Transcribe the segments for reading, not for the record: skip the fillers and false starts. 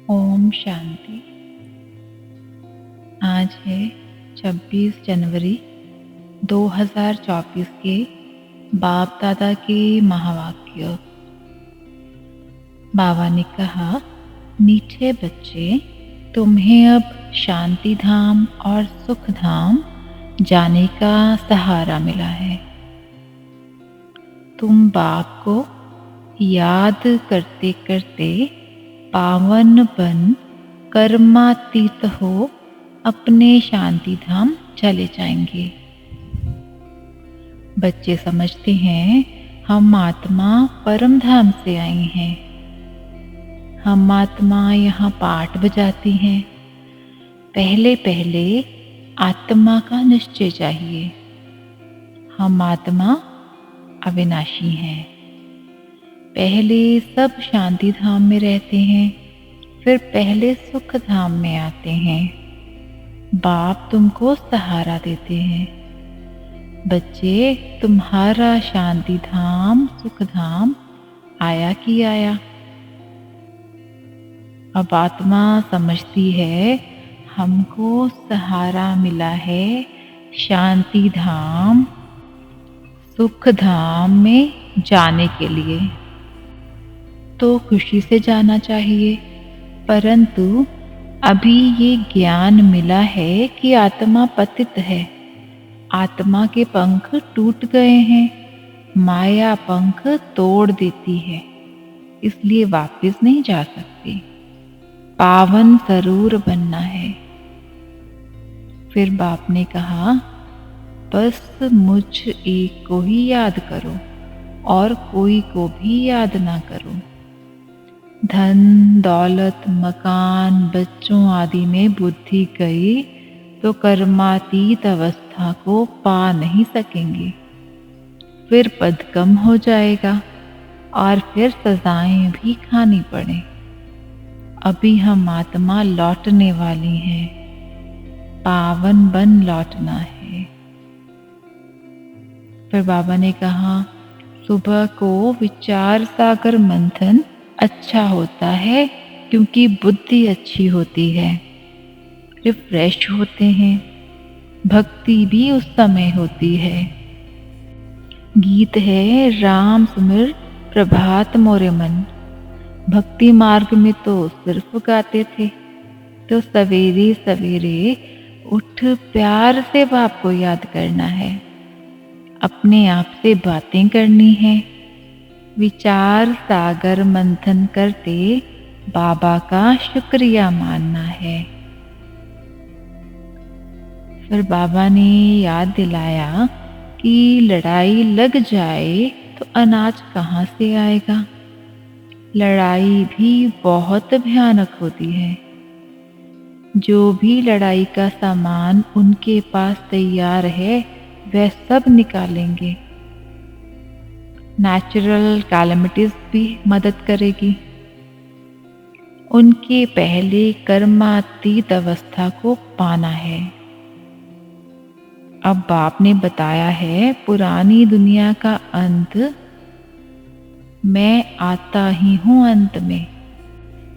ओम शांति। आज है 26 जनवरी 2024 के बाप दादा के महावाक्य। बाबा ने कहा, मीठे बच्चे, तुम्हें अब शांति धाम और सुख धाम जाने का सहारा मिला है। तुम बाप को याद करते करते पावन बन कर्मातीत हो अपने शांति धाम चले जाएंगे। बच्चे समझते हैं हम आत्मा परम धाम से आई हैं। हम आत्मा यहाँ पाठ बजाती हैं। पहले पहले आत्मा का निश्चय चाहिए। हम आत्मा अविनाशी हैं। पहले सब शांति धाम में रहते हैं, फिर पहले सुख धाम में आते हैं। बाप तुमको सहारा देते हैं। बच्चे, तुम्हारा शांति धाम सुख धाम आया कि आया। अब आत्मा समझती है हमको सहारा मिला है शांति धाम सुख धाम में जाने के लिए, तो खुशी से जाना चाहिए। परंतु अभी ये ज्ञान मिला है कि आत्मा पतित है। आत्मा के पंख टूट गए हैं। माया पंख तोड़ देती है, इसलिए वापस नहीं जा सकती। पावन जरूर बनना है। फिर बाप ने कहा, बस मुझ एक को ही याद करो और कोई को भी याद ना करो। धन दौलत मकान बच्चों आदि में बुद्धि गई तो कर्मातीत अवस्था को पा नहीं सकेंगे। फिर पद कम हो जाएगा और फिर सजाएं भी खानी पड़े। अभी हम आत्मा लौटने वाली हैं। पावन बन लौटना है। फिर बाबा ने कहा, सुबह को विचार सागर मंथन अच्छा होता है क्योंकि बुद्धि अच्छी होती है। रिफ्रेश होते हैं। भक्ति भी उस समय होती है। गीत है, राम सुमिर प्रभात मोरे मन। भक्ति मार्ग में तो सिर्फ गाते थे, तो सवेरे सवेरे उठ प्यार से बाप को याद करना है। अपने आप से बातें करनी है। विचार सागर मंथन करते बाबा का शुक्रिया मानना है। फिर बाबा ने याद दिलाया कि लड़ाई लग जाए तो अनाज कहाँ से आएगा। लड़ाई भी बहुत भयानक होती है। जो भी लड़ाई का सामान उनके पास तैयार है वह सब निकालेंगे। नेचुरल कैलेमिटीज भी मदद करेगी। उनके पहले कर्मातीत अवस्था को पाना है। अब बाप ने बताया है पुरानी दुनिया का अंत, मैं आता ही हूँ अंत में।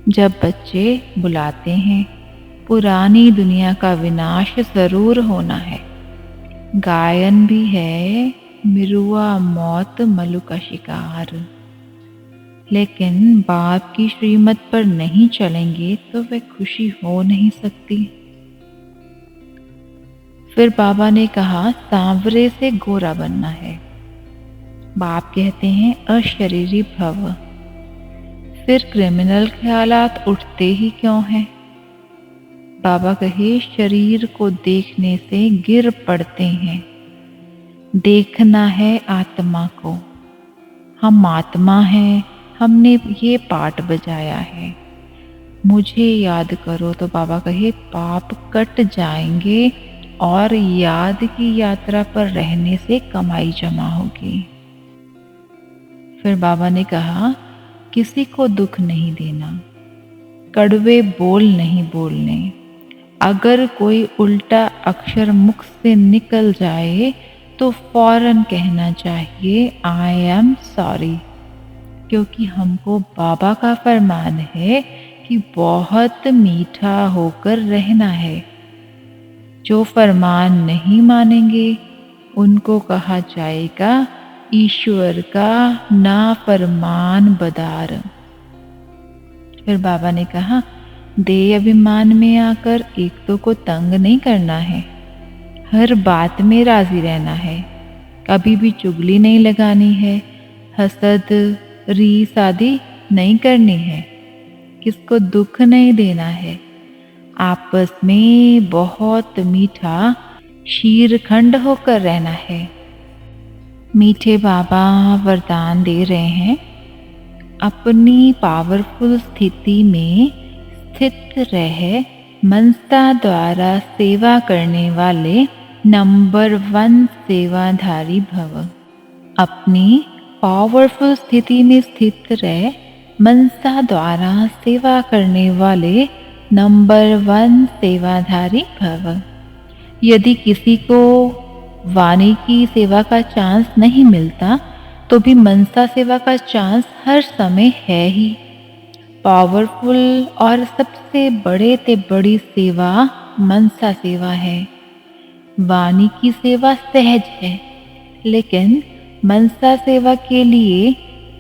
जब बच्चे बुलाते हैं, पुरानी दुनिया का विनाश जरूर होना है। गायन भी है, मिरुआ मौत मलु का शिकार। लेकिन बाप की श्रीमत पर नहीं चलेंगे तो वह खुशी हो नहीं सकती। फिर बाबा ने कहा, सांवरे से गोरा बनना है। बाप कहते हैं अशरीरी भव। फिर क्रिमिनल ख्यालात उठते ही क्यों हैं? बाबा कहे, शरीर को देखने से गिर पड़ते हैं। देखना है आत्मा को। हम आत्मा हैं। हमने ये पाठ बजाया है। मुझे याद करो तो बाबा कहे पाप कट जाएंगे और याद की यात्रा पर रहने से कमाई जमा होगी। फिर बाबा ने कहा, किसी को दुख नहीं देना, कड़वे बोल नहीं बोलने। अगर कोई उल्टा अक्षर मुख से निकल जाए तो फौरन कहना चाहिए आई एम सॉरी, क्योंकि हमको बाबा का फरमान है कि बहुत मीठा होकर रहना है। जो फरमान नहीं मानेंगे उनको कहा जाएगा ईश्वर का नाफरमान बदार। फिर बाबा ने कहा, देह अभिमान में आकर एक को तंग नहीं करना है, हर बात में राजी रहना है, कभी भी चुगली नहीं लगानी है, हसद रीस आदि नहीं करनी है, किसको दुख नहीं देना है, आपस में बहुत मीठा शीरखंड होकर रहना है। मीठे बाबा वरदान दे रहे हैं, अपनी पावरफुल स्थिति में स्थित रह मनसा द्वारा सेवा करने वाले नंबर 1 सेवाधारी भव। अपनी पावरफुल स्थिति में स्थित रह मनसा द्वारा सेवा करने वाले नंबर 1 सेवाधारी भव। यदि किसी को वाणी की सेवा का चांस नहीं मिलता तो भी मनसा सेवा का चांस हर समय है ही। पावरफुल और सबसे बड़े ते बड़ी सेवा मनसा सेवा है। वाणी की सेवा सहज है, लेकिन मनसा सेवा के लिए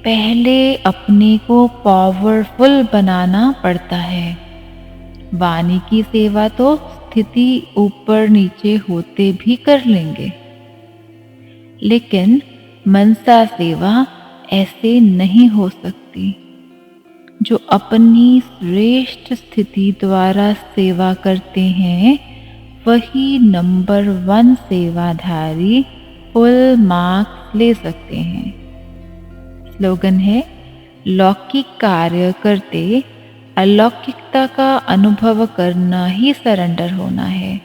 पहले अपने को पावरफुल बनाना पड़ता है। वाणी की सेवा तो स्थिति ऊपर नीचे होते भी कर लेंगे, लेकिन मनसा सेवा ऐसे नहीं हो सकती। जो अपनी श्रेष्ठ स्थिति द्वारा सेवा करते हैं वही नंबर 1 सेवाधारी फुल मार्क्स ले सकते हैं। स्लोगन है, लौकिक कार्य करते अलौकिकता का अनुभव करना ही सरेंडर होना है।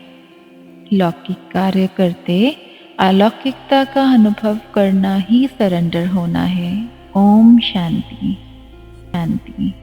लौकिक कार्य करते अलौकिकता का अनुभव करना ही सरेंडर होना है। ओम शांति शांति।